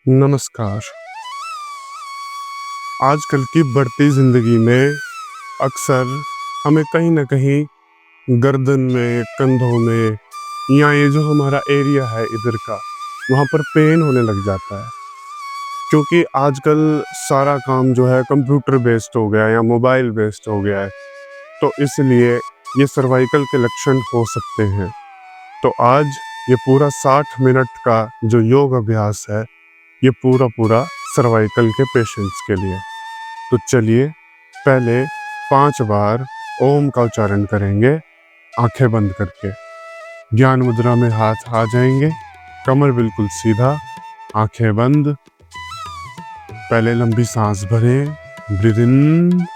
नमस्कार। आजकल की बढ़ती ज़िंदगी में अक्सर हमें कहीं न कहीं गर्दन में, कंधों में या ये जो हमारा एरिया है इधर का, वहाँ पर पेन होने लग जाता है। क्योंकि आजकल सारा काम जो है कंप्यूटर बेस्ड हो गया है या मोबाइल बेस्ड हो गया है, तो इसलिए ये सर्वाइकल के लक्षण हो सकते हैं। तो आज ये पूरा 60 मिनट का जो योग अभ्यास है, ये पूरा सर्वाइकल के पेशेंट्स के लिए। तो चलिए पहले 5 बार ओम का उच्चारण करेंगे आंखें बंद करके। ज्ञान मुद्रा में हाथ आ जाएंगे, कमर बिल्कुल सीधा, आंखें बंद। पहले लंबी सांस भरें, ब्रीद इन,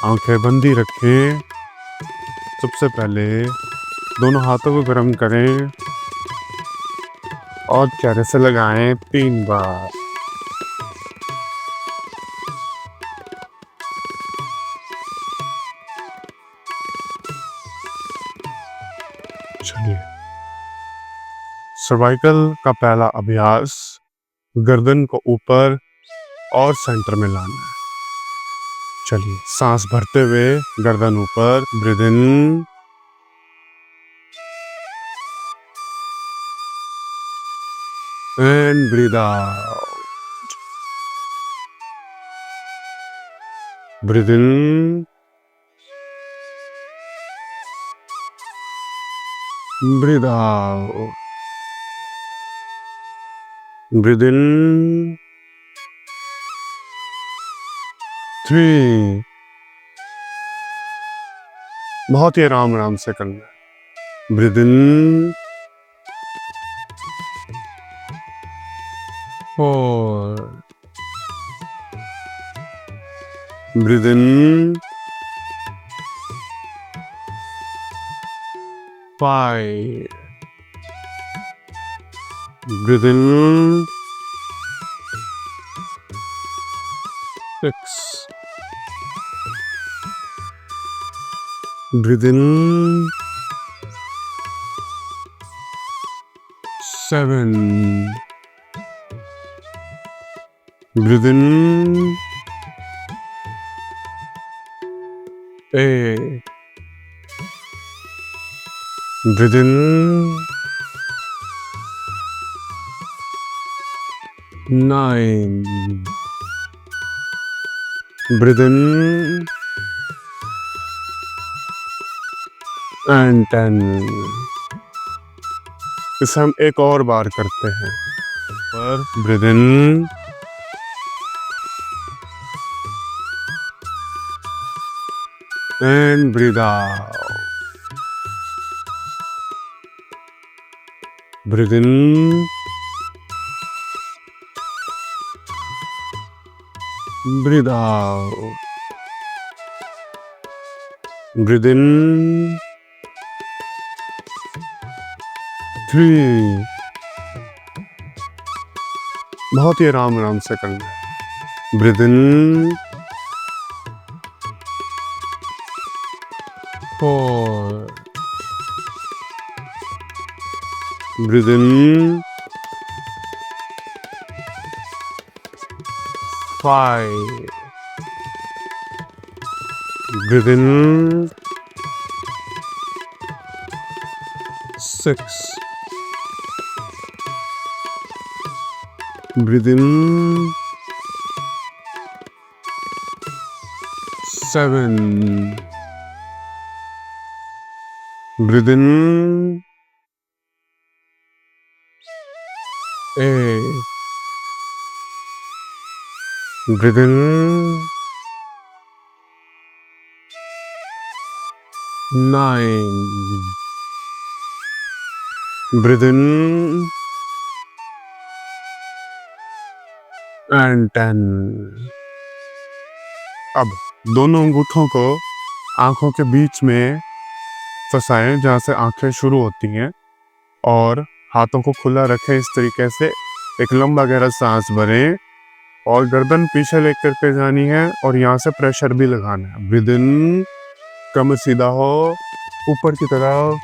आंखें बंदी रखें। सबसे पहले दोनों हाथों को गर्म करें और चेहरे से लगाएं 3 बार। चलिए, सर्वाइकल का पहला अभ्यास गर्दन को ऊपर और सेंटर में लाना है। चलिए, सांस भरते हुए गर्दन ऊपर, breathe in and breathe out. Breathe in, breathe out. Breathe in 3। बहुत ही आराम आराम से करना है। Breathe in 4। Breathe in 5। Breathe in 6। Breathe in 7। Breathe in 8। Breathe in 9। Breathe in and 10। इसे हम एक और बार करते हैं। पर breathe in and breathe out. Breathe in, breathe out. Breathe in 3, बहुत ही आराम आराम से करना है। Breathe in 4, breathe in 5, breathe in 6, breathe in 7, breathe in 8, breathe in 9, breathe in and 10। अब दोनों अंगूठों को आंखों के बीच में फंसाएं जहाँ से आंखें शुरू होती हैं और हाथों को खुला रखें इस तरीके से। एक लंबा गहरा सांस भरें और गर्दन पीछे लेकर के जानी है और यहाँ से प्रेशर भी लगाना है। ब्रीद इन, कमर सीधा हो ऊपर की तरफ,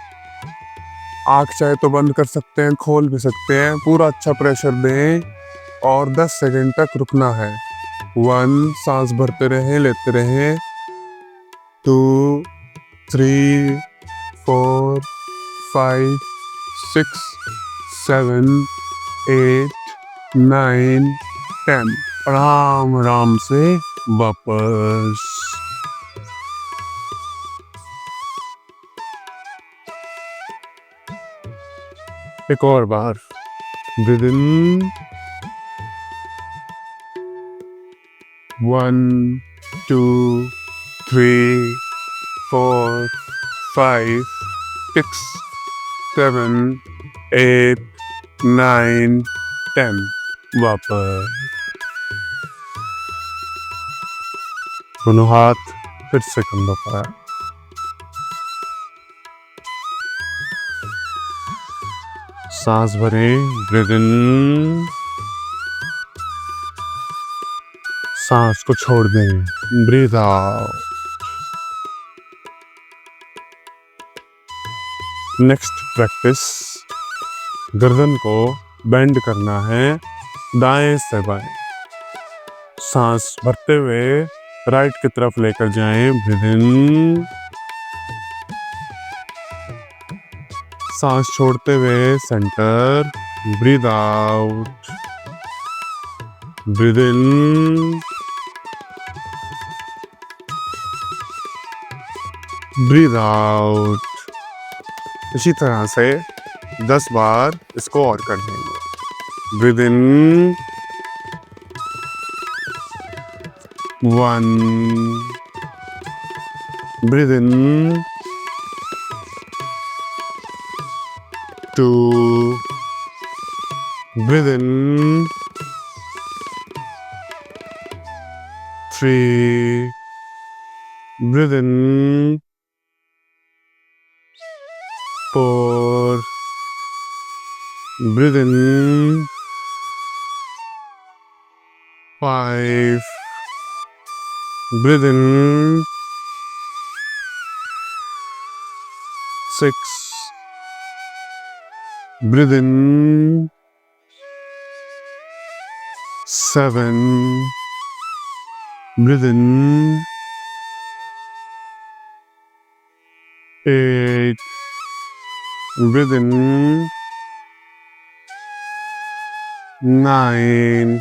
आँख चाहे तो बंद कर सकते हैं, खोल भी सकते हैं, पूरा अच्छा प्रेशर दें और 10 सेकंड तक रुकना है। 1, सांस भरते रहें, लेते रहें। 2, 3, 4, 5, 6, 7, 8, 9, 10। आराम आराम से वापस। एक और बार। Breathe in 1, 2, 3, 4, 5, 6, 7, 8, 9, 10। वापस। दोनों हाथ फिर से कंधों पर। सांस भरें। ब्रीद इन, सांस को छोड़ दें। Breathe out. नेक्स्ट प्रैक्टिस, गर्दन को बेंड करना है दाएं से बाएं। सांस भरते हुए राइट की तरफ लेकर जाएं। ब्रीद इन, सांस छोड़ते हुए centre. Breathe out. Breathe in, breathe out. इसी तरह से 10 बार इसको और कर देंगे। Breathe in 1, breathe in 2, breathe in 3, breathe in 4, breathe in 5, breathe in 6, breathe in 7, breathe in 8, breathe in 9,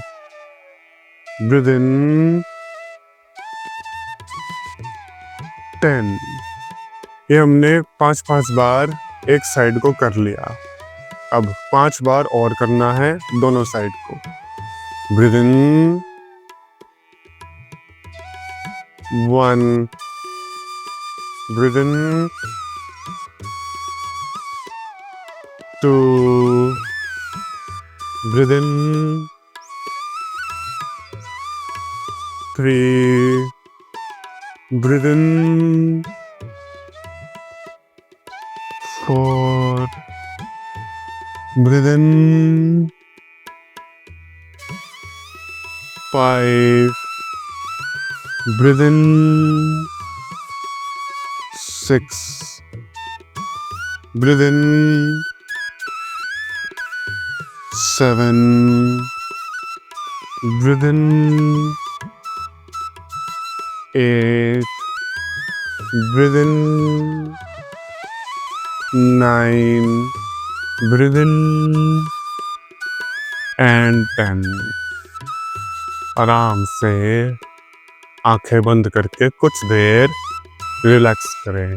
breathe in 10। ये हमने 5-5 बार एक साइड को कर लिया। अब 5 बार और करना है दोनों साइड को। Breathe in 1, breathe in 2, breathe in 3, breathe in 4, breathe in, 5, breathe in, 6, breathe in, 7, breathe in, 8, breathe in, 9, breathe in, and 10. आराम से आंखें बंद करके कुछ देर रिलैक्स करें.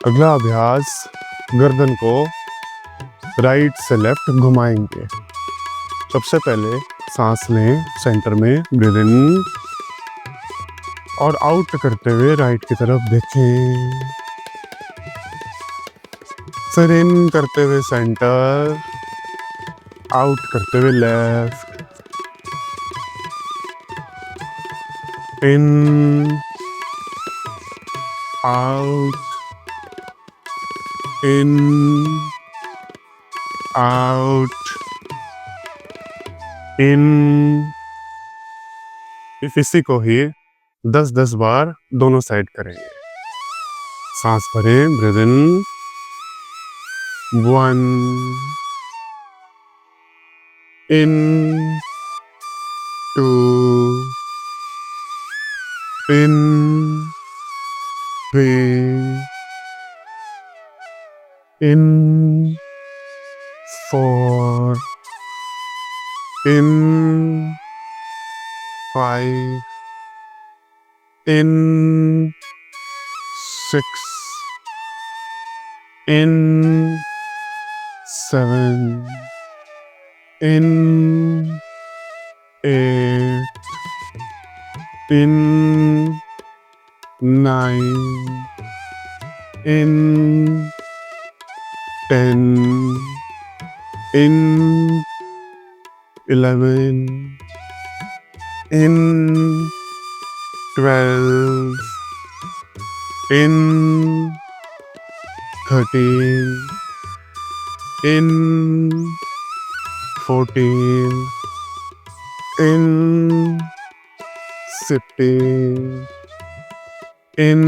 अगला अभ्यास, गर्दन को राइट से लेफ्ट घुमाएंगे. सबसे पहले सांस लें, सेंटर में ब्रीद इन और आउट करते हुए राइट की तरफ देखें. फिर इन करते हुए सेंटर, आउट करते हुए लेफ्ट. इन, आउट, इन, आउट, इन. इसी को ही 10-10 बार दोनों साइड करेंगे. सांस भरें, breathe in, 1, in, 2, in, 3, in, 4, in, 5, in, 6, in, 7, in, 8, in, 9, in, 10, in, 11, in, 12, in, 13, in, 14, in, 15, in,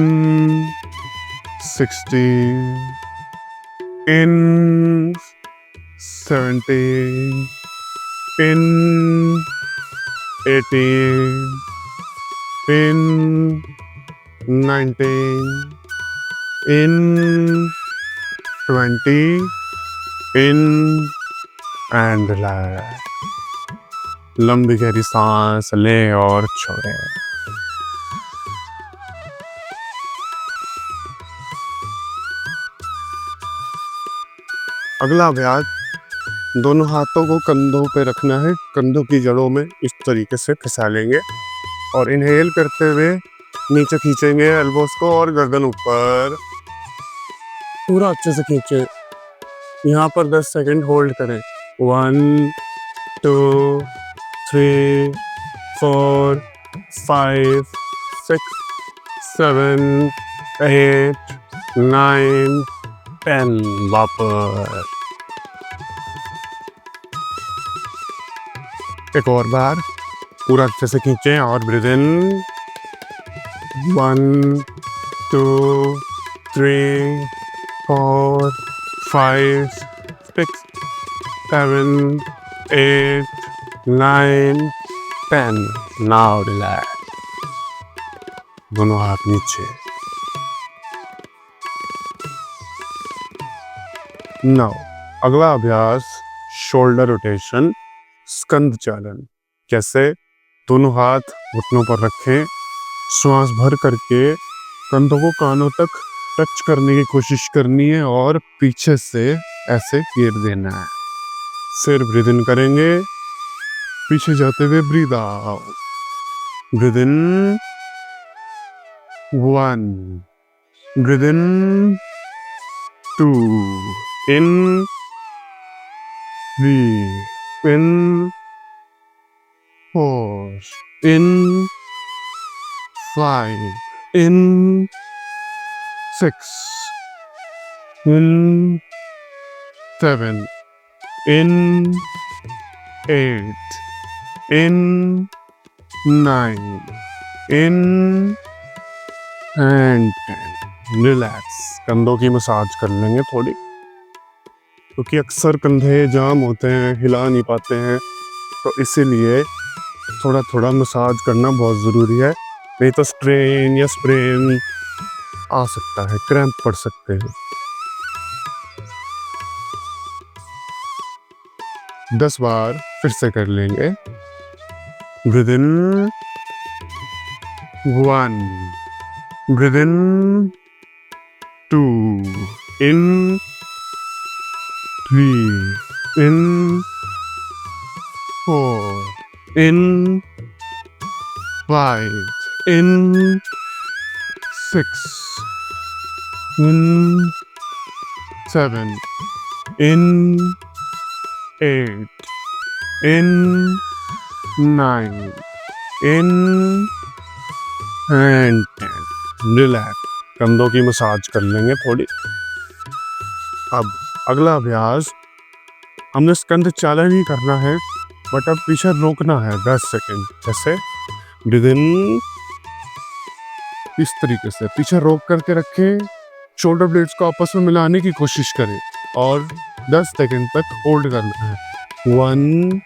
16, in, 17, in, 18, in, 19, in, 20, in, and relax. लंबी गहरी सांस लें और छोड़ें. अगला अभ्यास, दोनों हाथों को कंधों पे रखना है. कंधों की जड़ों में इस तरीके से फंसा लेंगे और इनहेल करते हुए नीचे खींचेंगे एल्बोस को और गर्दन ऊपर. पूरा अच्छे से खींचे. यहाँ पर 10 सेकंड होल्ड करें. 1, 2, 3, 4, 5, 6, 7, 8, 9, 10. वापस एक और बार पूरा अच्छे से खींचें और ब्रीद इन. 1, 2, 3, 4, 5, 6, 7, 8, 9, 10. Now relax. दोनों हाथ नीचे. नाउ अगला अभ्यास, शोल्डर रोटेशन, स्कंद चालन. कैसे? दोनों हाथ घुटनों पर रखें. श्वास भर करके कंधों को कानों तक टच करने की कोशिश करनी है और पीछे से ऐसे घेर देना है. फिर ब्रीद इन करेंगे, पीछे जाते हुए breathe out. Breathe in, 1, breathe in, 2, In 3, in 4, in 5, in 6, in 7, in 8, in 9, in and 10. Relax, कंधों की मसाज कर लेंगे थोड़ी, क्योंकि अक्सर कंधे जाम होते हैं, हिला नहीं पाते हैं, तो इसीलिए थोड़ा थोड़ा मसाज करना बहुत ज़रूरी है, नहीं तो स्ट्रेन या स्प्रेन आ सकता है, क्रैम्प पड़ सकते हैं। 10 बार फिर से कर लेंगे। Breathe in 1, breathe in 2, in 3, in 4, in 5, in 6, in 7, in 8, in 9, in and 10. Relax, कंधों की मसाज कर लेंगे थोड़ी। अब अगला अभ्यास, हमने स्कंध चालन ही करना है, बट अब पीछे रोकना है 10 सेकेंड। जैसे ब्रीथ इन, इस तरीके से पीछे रोक करके रखें, शोल्डर ब्लेड्स को आपस में मिलाने की कोशिश करें और 10 सेकंड तक होल्ड करना है। 1,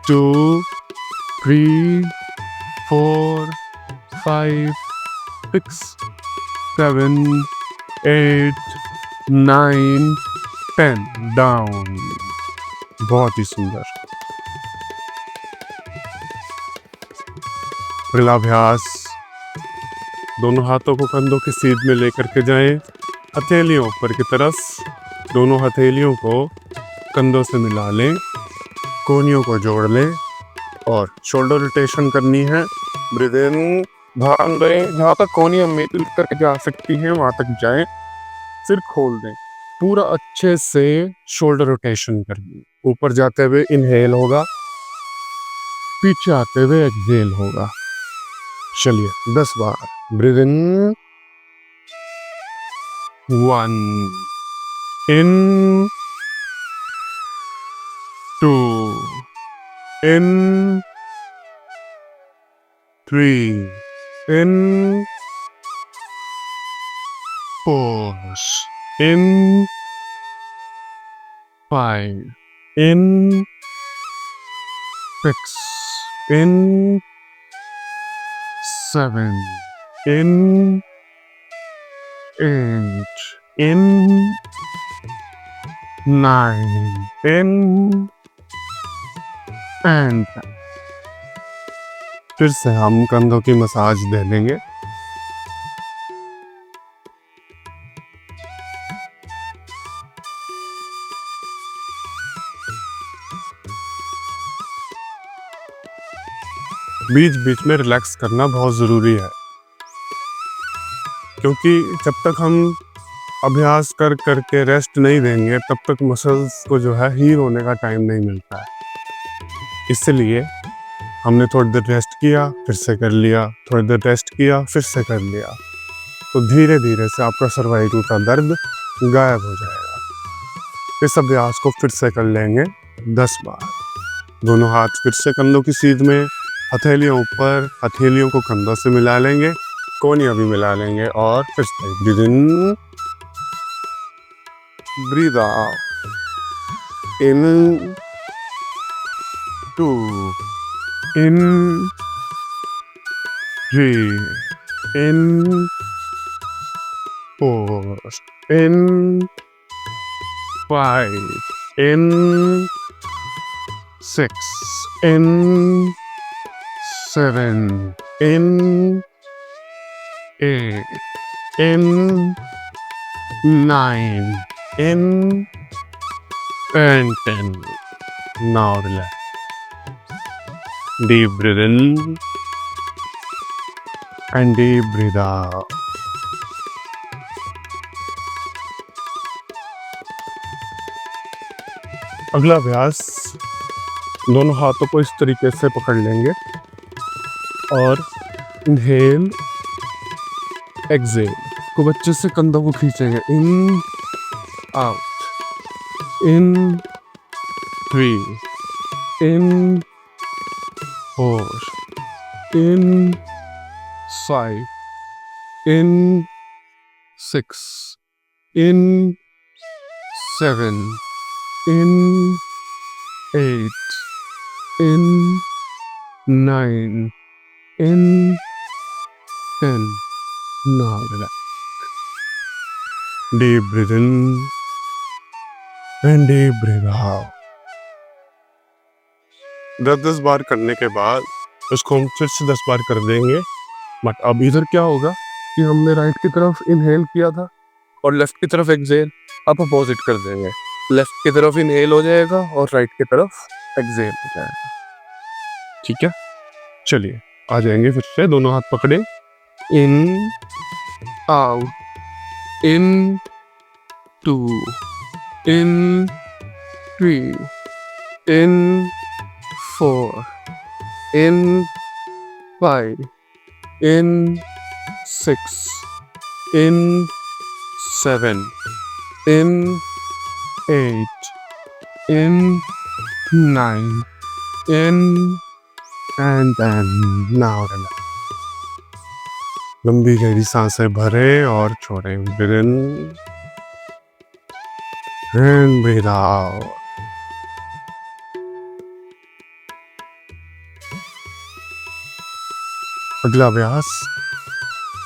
2, 3, 4, 5, 6, 7, 8, 9, 10, डाउन। बहुत ही सुंदर। अगला अभ्यास, दोनों हाथों को कंधों के सीध में लेकर के जाएं, हथेलियों ऊपर की तरफ, दोनों हथेलियों को कंधों से मिला लें, कोहनियों को जोड़ लें और शोल्डर रोटेशन करनी है। ब्रीथ इन, ध्यान दें जहाँ तक कोहनियां मिल करके जा सकती हैं वहां तक जाएं, फिर खोल दें, पूरा अच्छे से शोल्डर रोटेशन करनी। ऊपर जाते हुए इनहेल होगा, पीछे आते हुए एक्सहेल होगा। चलिए 10 बार। Breathe in 1, in 2, in 3, in 4, in 5, in 6, in 7, in 8, in 9, in and फिर से हम कंधों की मसाज दे लेंगे। बीच बीच में रिलैक्स करना बहुत ज़रूरी है, क्योंकि जब तक हम अभ्यास कर करके रेस्ट नहीं देंगे तब तक मसल्स को जो है हील होने का टाइम नहीं मिलता है। इसलिए हमने थोड़ी देर रेस्ट किया, फिर से कर लिया, थोड़ी देर रेस्ट किया, फिर से कर लिया, तो धीरे धीरे से आपका सर्वाइकल का दर्द गायब हो जाएगा। इस अभ्यास को फिर से कर लेंगे 10 बार। दोनों हाथ फिर से कंधों की सीध में, हथेलियों ऊपर, हथेलियों को कंधों से मिला लेंगे, कोहनियां भी मिला लेंगे और फिर से breathe in, breathe out, in 2, in 3, in 4, in 5, in 6, in 7, in 8, in 9, in and 10. Now relax. Deep breath in and deep breathe out. अगला अभ्यास, दोनों हाथों को इस तरीके से पकड़ लेंगे और इनहेल एक्सेल खूब अच्छे से कंधों को खींचेंगे, इन out, in 3, in 4, in 5, in 6, in 7, in 8, in 9, in 10. Now relax. Deep breathe in and deep breathe out. 10-10 बार करने के बाद इसको हम फिर से 10 बार कर देंगे। बट अब इधर क्या होगा कि हमने राइट की तरफ इनहेल किया था और लेफ्ट की तरफ एक्सेल, अब अपोजिट कर देंगे। लेफ्ट की तरफ इनहेल हो जाएगा और राइट की तरफ एक्सेल हो जाएगा। ठीक है, चलिए आ जाएंगे फिर से। दोनों हाथ पकड़े, इन out, in 2, in 3, in 4, in 5, in 6, in 7, in 8, in 9, in and then now relax. लंबी गहरी सांसें भरे और छोड़े, breathe in and breathe out. अगला अभ्यास,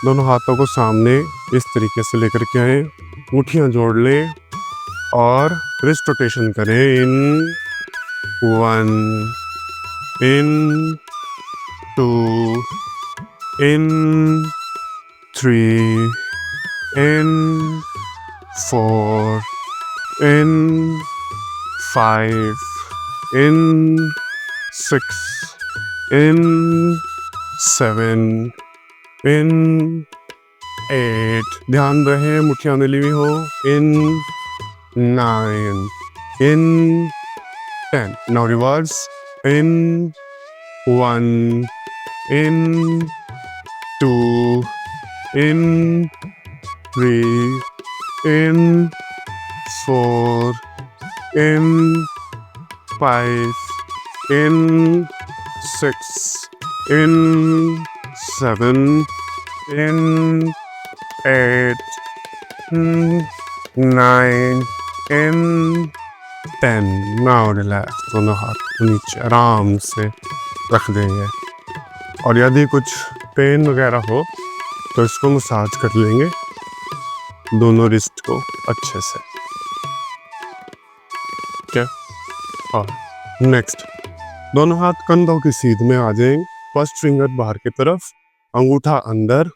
दोनों हाथों को सामने इस तरीके से लेकर के आए, मुट्ठियां जोड़ लें और रिस्ट रोटेशन करें, इन 1, in 2, in 3, in 4, in 5, in 6, in 7, in 8, ध्यान रहे मुट्ठियां मिली हुई हो, in 9, in 10. Now reverse, in 1, in 2, in 3, in 4, in 5, in 6, in 7, in 8, 9, in 10. Now relax. दोनों हाथ नीचे आराम से रख देंगे और यदि कुछ पेन वगैरह हो तो इसको मसाज कर लेंगे, दोनों रिस्ट को अच्छे से। क्या? और नेक्स्ट, दोनों हाथ कंधों की सीध में आ जाएंगे, फर्स्ट फिंगर बाहर की तरफ, अंगूठा अंदर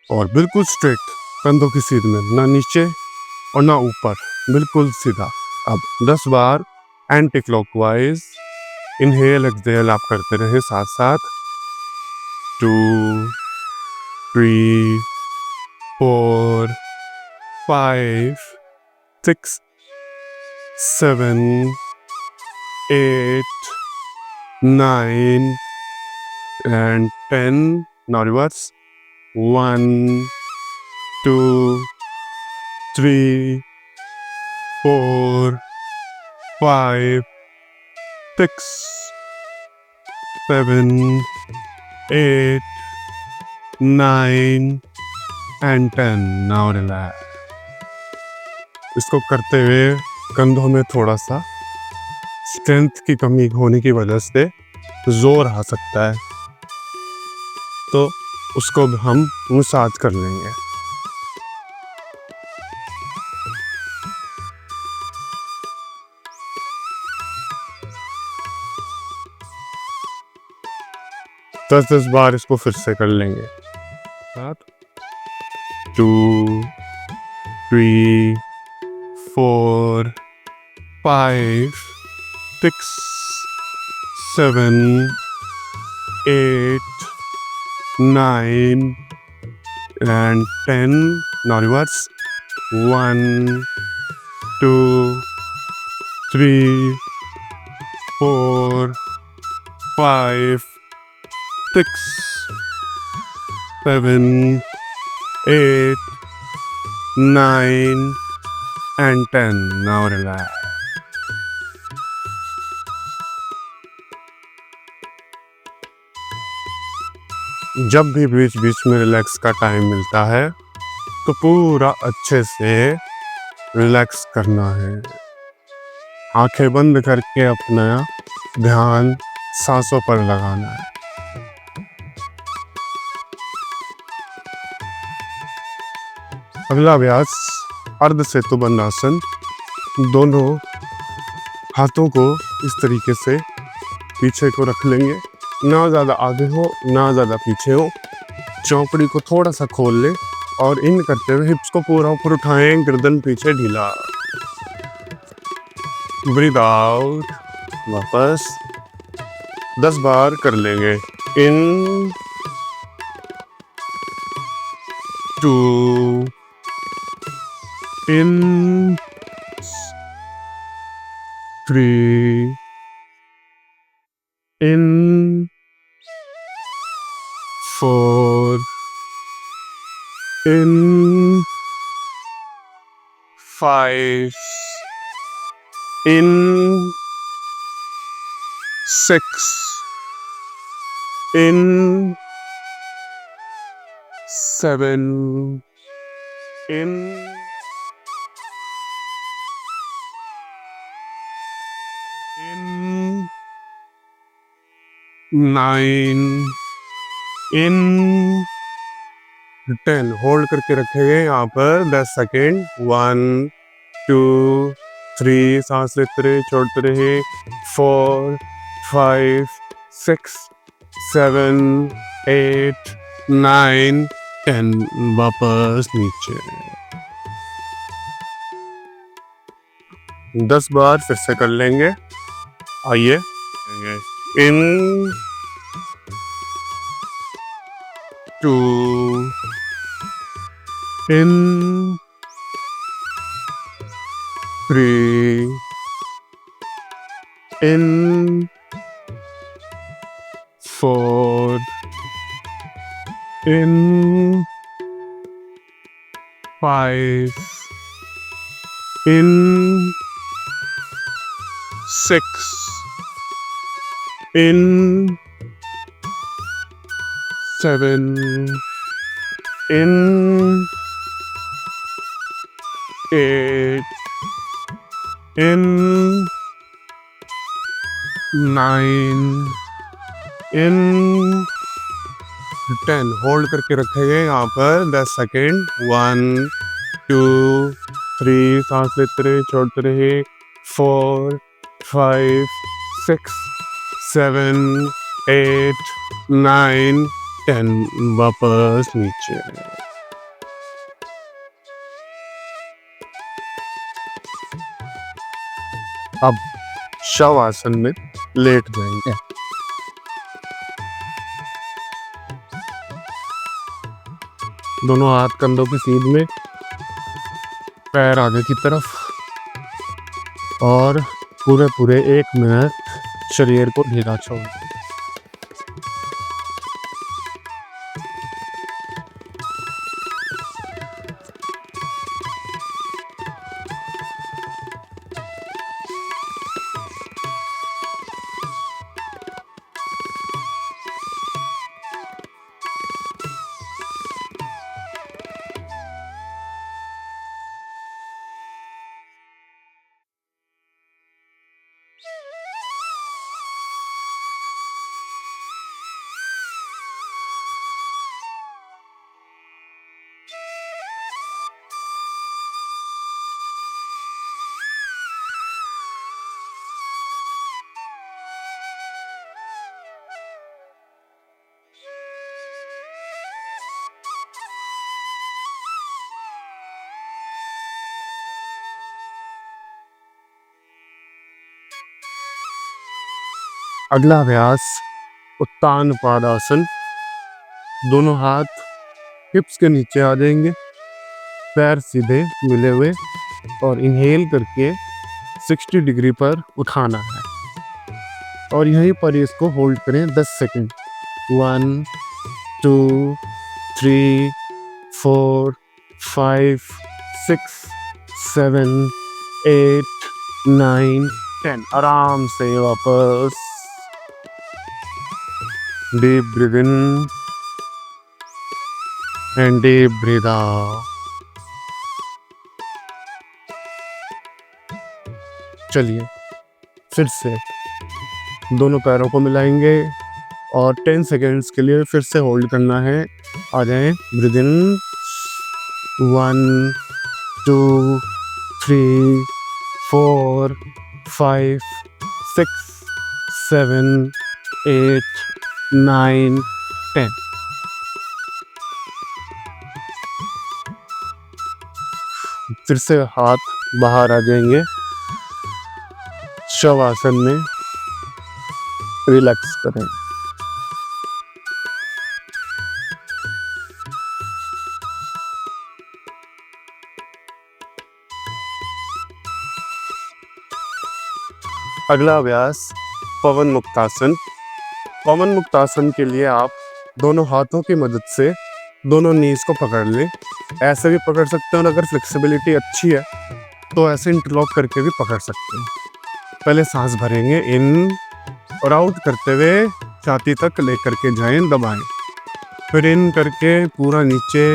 और बिल्कुल स्ट्रेट कंधों की सीध में, ना नीचे और ना ऊपर, बिल्कुल सीधा। अब 10 बार एंटी क्लॉकवाइज इनहेल एक्सहेल आप करते रहे साथ साथ। 2, 3, 4, 5, 6, 7, 8, 9 and 10. Now reverse. 1, 2, 3, 4, 5, 6, 7, 8, 9 and 10. Now relax. इसको करते हुए कंधों में थोड़ा सा स्ट्रेंथ की कमी होने की वजह से जोर आ सकता है, तो उसको भी हम मसाज कर लेंगे। दस 10 बार इसको फिर से कर लेंगे। 2, 3, 4, 5, 6, 7, 8, 9 and 10. Now reverse. 1, 2, 3, 4, 5, 6, 7, 8, 9 and 10. Now relax. जब भी बीच बीच में रिलैक्स का टाइम मिलता है तो पूरा अच्छे से रिलैक्स करना है। आंखें बंद करके अपना ध्यान सांसों पर लगाना है। अगला अभ्यास अर्ध सेतु बंधासन। दोनों हाथों को इस तरीके से पीछे को रख लेंगे, ना ज़्यादा आगे हो ना ज़्यादा पीछे हो। चौकड़ी को थोड़ा सा खोल ले और इन करते हुए हिप्स को पूरा ऊपर उठाएं, गर्दन पीछे ढीला। ब्रीथ आउट, वापस 10 बार कर लेंगे। इन 2, in 3, in 4, in 5, in 6, in 7, in 9, in 10। Hold करके रखेंगे यहाँ पर 10 सेकेंड। 1, 2, 3, सांस लेते रहे, छोड़ते रहे। 4, 5, 6, 7, 8, 9, 10। वापस नीचे 10 बार फिर से कर लेंगे। आइए, इन 2, in 3, in 4, in 5, in 6, in 7, in 8, in 9, in 10। Hold करके रखेंगे यहाँ पर 10 सेकेंड। 1, 2, 3, सांस लेते रहे, छोड़ते रहे। 4, 5, 6, 7, 8, 9, 10। वापस नीचे। अब शव आसन में लेट जाएंगे। दोनों हाथ कंधों की सीध में, पैर आगे की तरफ, और पूरे 1 मिनट शरीर को ढीला छोड़। अगला अभ्यास उत्तान पादासन। दोनों हाथ हिप्स के नीचे आ जाएंगे, पैर सीधे मिले हुए, और इनहेल करके 60 डिग्री पर उठाना है और यहीं पर इसको होल्ड करें 10 सेकंड। 1 2 3 4 5 6 7 8 9 10। आराम से वापस deep breath in and deep breath out. चलिए फिर से दोनों पैरों को मिलाएंगे और 10 सेकेंड्स के लिए फिर से होल्ड करना है। आ जाएं, ब्रीथ इन 1 2 3 4 5 6 7 8 9 10। फिर से हाथ बाहर आ जाएंगे, शवासन में रिलैक्स करें। अगला अभ्यास पवन मुक्तासन। पवन मुक्तासन के लिए आप दोनों हाथों की मदद से दोनों नीज को पकड़ लें। ऐसे भी पकड़ सकते हैं और अगर फ्लेक्सिबिलिटी अच्छी है तो ऐसे इंटरलॉक करके भी पकड़ सकते हैं। पहले सांस भरेंगे इन और आउट करते हुए छाती तक लेकर के जाएं, दबाएं। फिर इन करके पूरा नीचे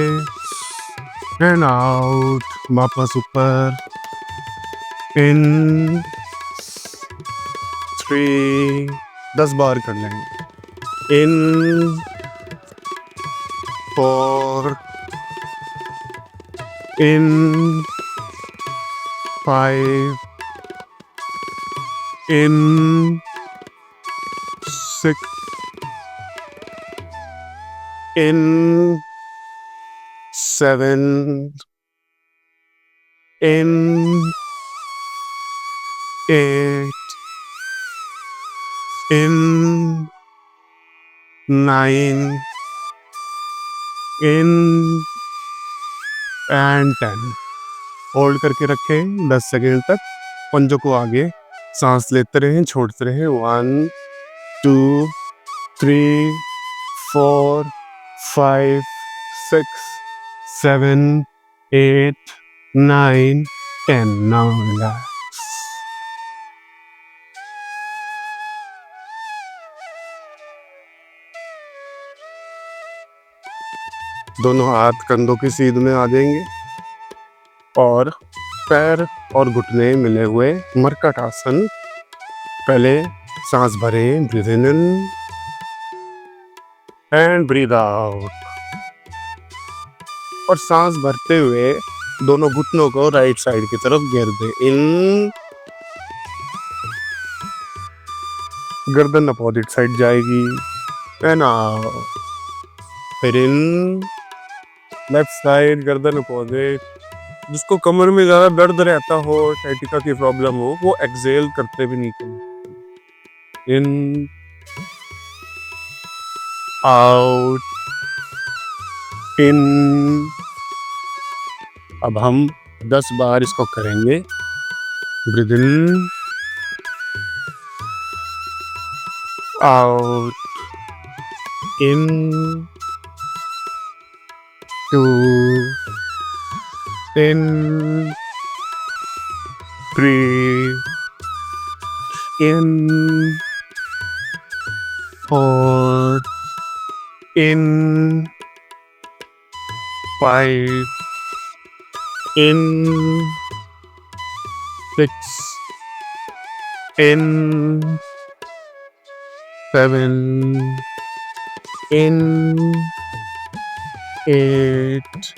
एंड आउट, वापस ऊपर। इन 3 10 बार कर लेंगे। इन 4 in 5 in 6 in 7 in 8 in 9 in and 10। Hold करके रखें 10 सेकेंड तक। पंजों को आगे, सांस लेते रहें, छोड़ते रहें। 1 2 3 4 5 6 7 8 9 10। Now relax. दोनों हाथ कंधों की सीध में आ जाएंगे और पैर और घुटने मिले हुए मरकट आसन। पहले सांस भरें, breathe in and breathe out. और सांस भरते हुए दोनों घुटनों को राइट साइड की तरफ घेर दें। इन, गर्दन अपोजिट साइड जाएगी एंड आउट। फिर इन, लेफ्ट साइड गर्दन अपोजिट। जिसको कमर में ज्यादा दर्द रहता हो, साइटिका की प्रॉब्लम हो, वो एक्सेल करते भी नीचे। In out in. अब हम 10 बार इसको करेंगे। Breathe in out in 2 in 3 in 4 in 5 in 6 in 7 in 8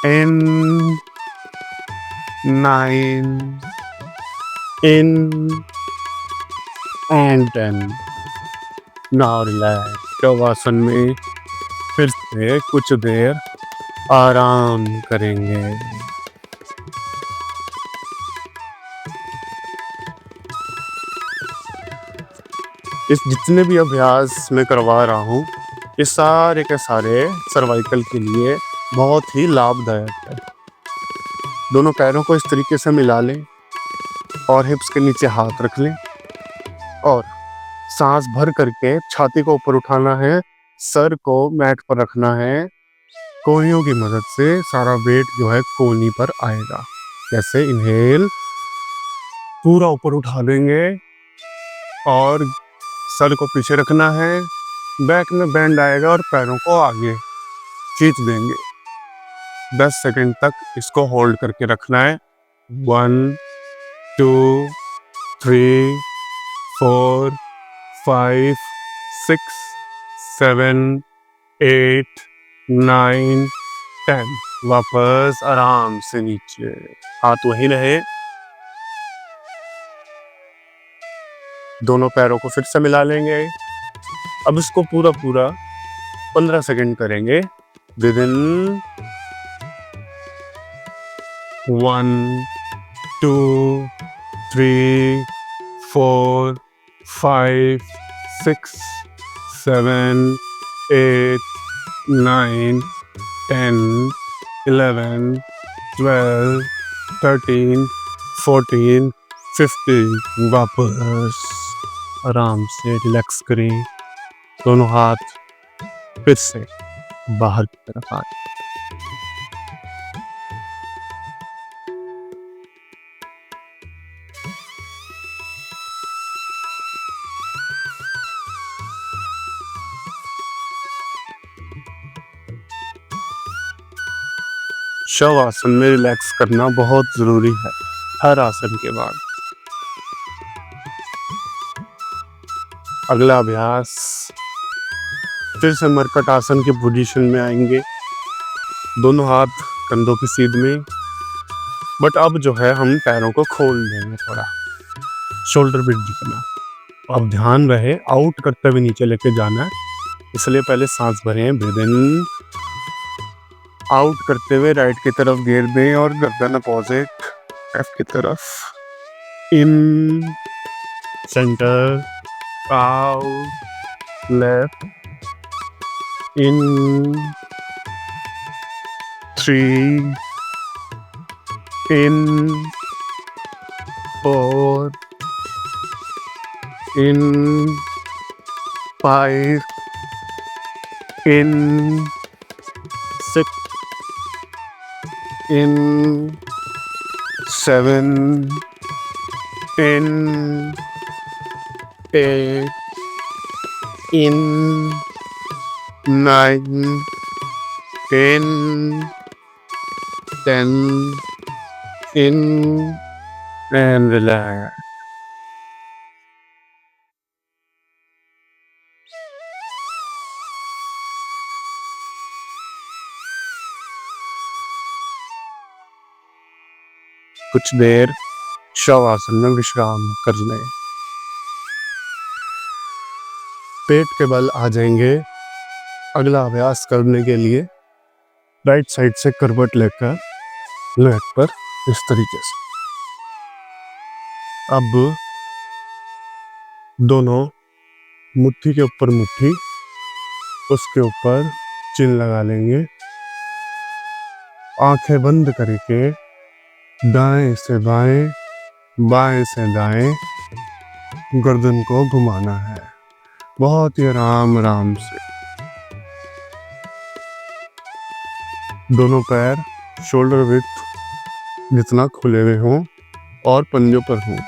in 9 in and 10। Now relax। Shavasana में फिर से कुछ देर आराम करेंगे। इस जितने भी अभ्यास मैं करवा रहा हूँ, ये सारे के सारे सर्वाइकल के लिए बहुत ही लाभदायक है। दोनों पैरों को इस तरीके से मिला लें और हिप्स के नीचे हाथ रख लें और सांस भर करके छाती को ऊपर उठाना है, सर को मैट पर रखना है। कोहनियों की मदद से सारा वेट जो है कोहनी पर आएगा। जैसे इनहेल पूरा ऊपर उठा देंगे और सर को पीछे रखना है, बैक में बैंड आएगा और पैरों को आगे खींच देंगे। 10 सेकंड तक इसको होल्ड करके रखना है। 1 2 3 4 5 6 7 8 9 10। वापस आराम से नीचे, हाथ वहीं रहे। दोनों पैरों को फिर से मिला लेंगे। अब इसको पूरा 15 सेकंड करेंगे। विदिन 1 2 3 4 5 6 7 8 9 10 11 12 13 14 15। वापस आराम से रिलैक्स करें। दोनों हाथ फिर से बाहर की तरफ आए। शव आसन में रिलैक्स करना बहुत जरूरी है हर आसन के बाद। अगला अभ्यास, फिर से मरकट आसन की पोजीशन में आएंगे। दोनों हाथ कंधों की सीध में, बट अब जो है हम पैरों को खोल देंगे थोड़ा, शोल्डर ब्रिज जितना। अब ध्यान रहे आउट करते हुए नीचे लेके जाना है, इसलिए पहले सांस भरें। ब्रीद इन, आउट करते हुए राइट की तरफ घेर दें और गर्दन अपोजिट लेफ्ट की तरफ। In, centre, out, left, in, 3, in, 4, in, 5, in, 6, in 7, in 8, in 9, in 10, in and relax. कुछ देर शव आसन में विश्राम कर लें। पेट के बल आ जाएंगे। अगला अभ्यास करने के लिए राइट साइड से करवट लेकर लेट पर इस तरीके से। अब दोनों मुट्ठी के ऊपर मुट्ठी, उसके ऊपर चिन लगा लेंगे। आंखें बंद करके दाएं से बाएं, बाएं से दाएं गर्दन को घुमाना है, बहुत ही आराम आराम से। दोनों पैर शोल्डर विड्थ जितना खुले हुए हों और पंजों पर हों।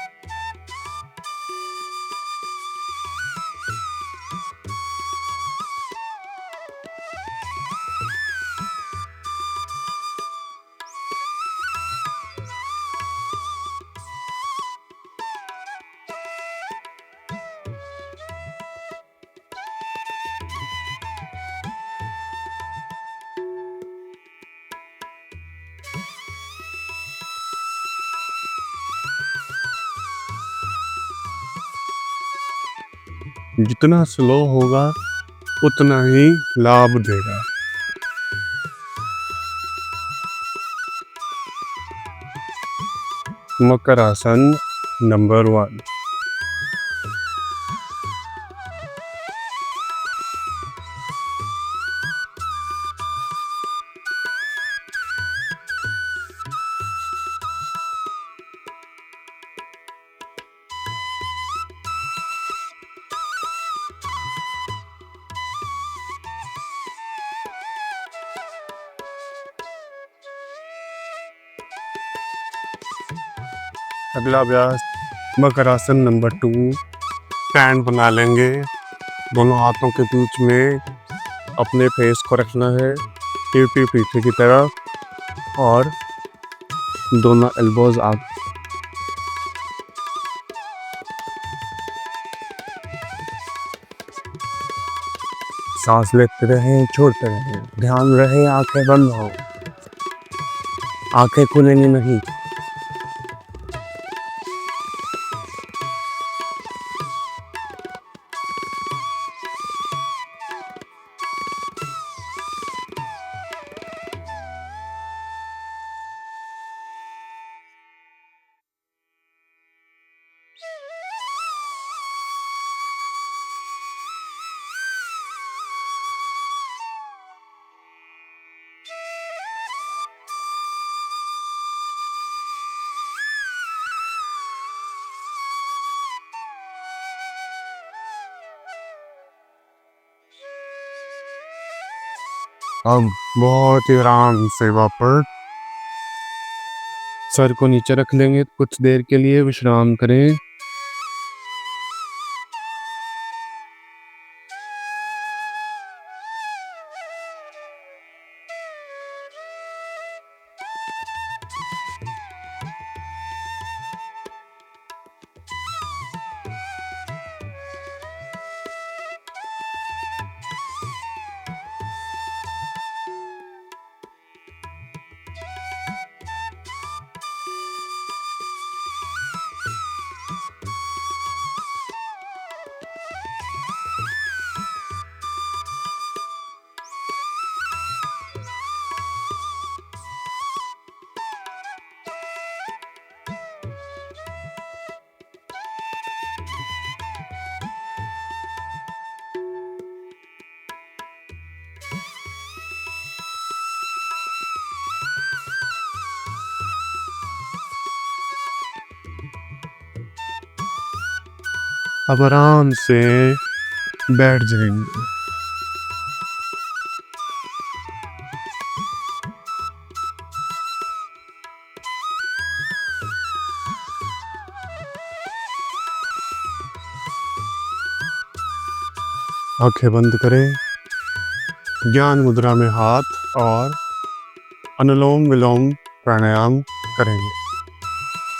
जितना स्लो होगा उतना ही लाभ देगा। मकर आसन नंबर 1। अगला अभ्यास मकरासन नंबर 2। स्टैंड बना लेंगे, दोनों हाथों के बीच में अपने फेस को रखना है पीछे की तरफ और दोनों एल्बोज आगे। सांस लेते रहें, छोड़ते रहें, ध्यान रहे आंखें बंद हो, आंखें खुलेंगी नहीं। अब बहुत ही आराम से वापस सर को नीचे रख लेंगे, कुछ देर के लिए विश्राम करें। अब आराम से बैठ जाएंगे। आंखें बंद करें, ज्ञान मुद्रा में हाथ और अनुलोम विलोम प्राणायाम करेंगे।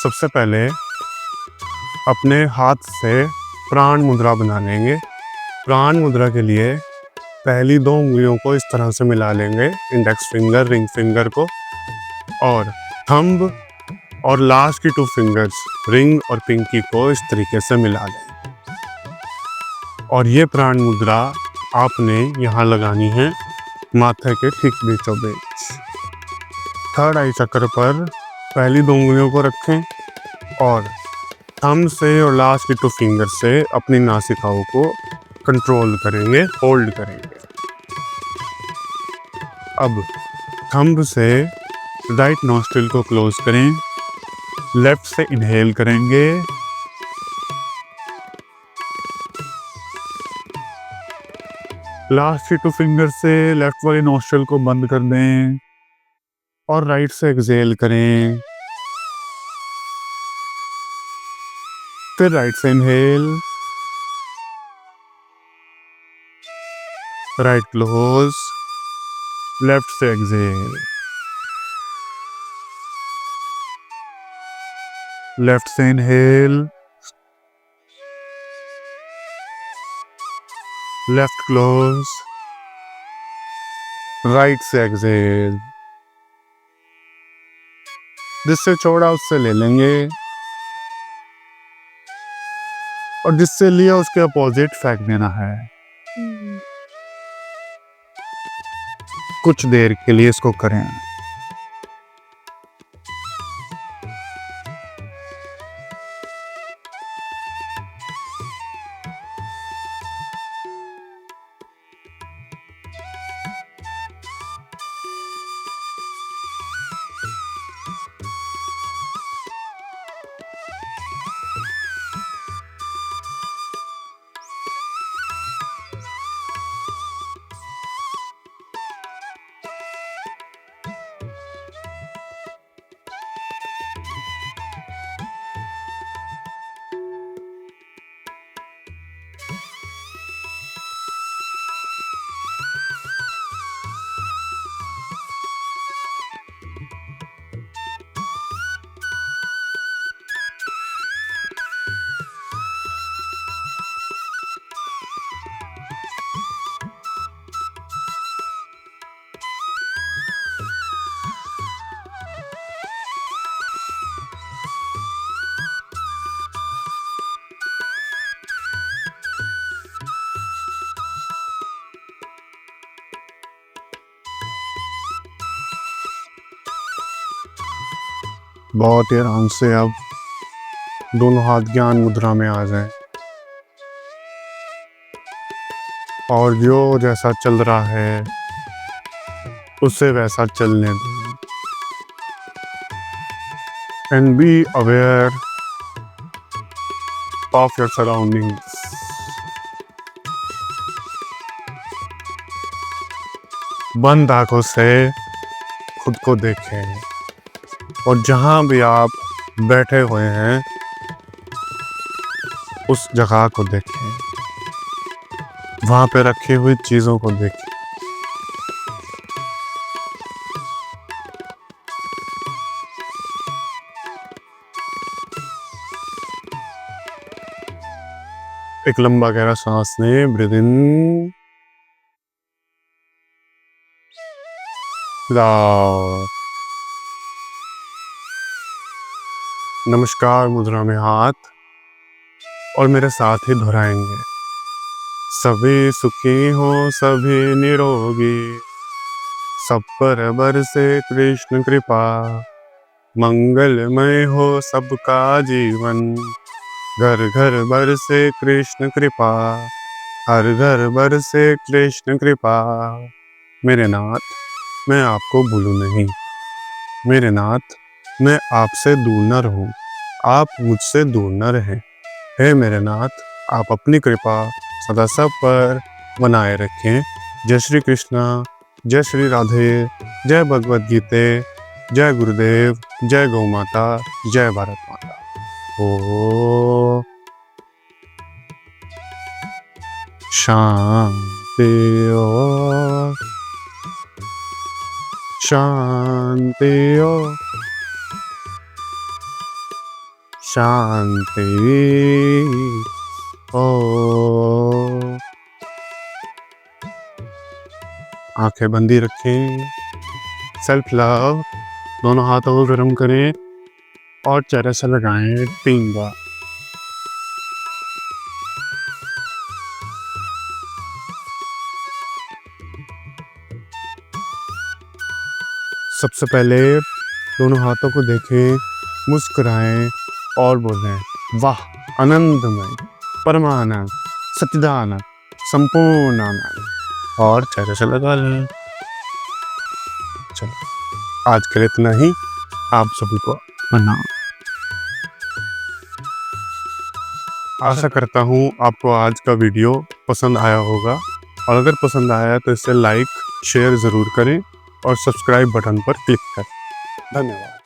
सबसे पहले अपने हाथ से प्राण मुद्रा बना लेंगे। प्राण मुद्रा के लिए पहली 2 उंगलियों को इस तरह से मिला लेंगे, इंडेक्स फिंगर, रिंग फिंगर को, और थंब और लास्ट की 2 फिंगर्स, रिंग और पिंकी को इस तरीके से मिला लें। और ये प्राण मुद्रा आपने यहाँ लगानी है माथे के ठीक बीचों बीच। थर्ड आई चक्र पर पहली 2 उंगलियों को रखें और थंब से और लास्ट की 2 फिंगर से अपनी नासिकाओं को कंट्रोल करेंगे, होल्ड करेंगे। अब थंब से राइट नॉस्ट्रिल को क्लोज करें, लेफ्ट से इनहेल करेंगे, लास्ट की 2 फिंगर से लेफ्ट वाली नॉस्ट्रिल को बंद कर दें और राइट से एक्सहेल करें। फिर राइट से इनहेल, राइट क्लोज, लेफ्ट से एक्सहेल, लेफ्ट से इनहेल, लेफ्ट क्लोज, राइट से एक्सहेल। जिससे छोड़ा उससे ले लेंगे और जिससे लिया उसके अपोजिट फेंक देना है। कुछ देर के लिए इसको करें। बहुत ही आराम से अब दोनों हाथ ज्ञान मुद्रा में आ जाएं और जो जैसा चल रहा है उससे वैसा चलने दें and be aware of your surroundings. बंद आंखों से खुद को देखें और जहां भी आप बैठे हुए हैं उस जगह को देखें, वहां पे रखी हुई चीजों को देखें। एक लंबा गहरा सांस लें, ब्रीथ इन, नमस्कार मुद्रा में हाथ और मेरे साथ ही दोहराएंगे। सभी सुखी हो, सभी निरोगी, सब पर बरसे कृष्ण कृपा, मंगलमय हो सबका जीवन, घर घर बरसे कृष्ण कृपा, हर घर बरसे कृष्ण कृपा। मेरे नाथ मैं आपको भूलूं नहीं, मेरे नाथ मैं आपसे दूर न रहूं, आप मुझसे दूर न रहें। हे मेरे नाथ आप अपनी कृपा सदा सब पर बनाए रखें। जय श्री कृष्णा, जय श्री राधे, जय भगवद गीते, जय गुरुदेव, जय गौ माता, जय भारत माता। ओ शांति, ओ शांति, ओ शांति, ओ। आंखें बंदी रखें, सेल्फ लव, दोनों हाथों को गर्म करें और चेहरे से लगाएं 3 बार। सबसे पहले दोनों हाथों को देखें, मुस्कुराएं और बोलें वाह आनंदमय, परमानंद, सच्चिदानंद, संपूर्ण आनंद, और चेहरे से लगा लें। चलो आज के लिए इतना ही, आप सभी को प्रणाम। आशा करता हूँ आपको आज का वीडियो पसंद आया होगा और अगर पसंद आया तो इसे लाइक शेयर ज़रूर करें और सब्सक्राइब बटन पर क्लिक करें। धन्यवाद।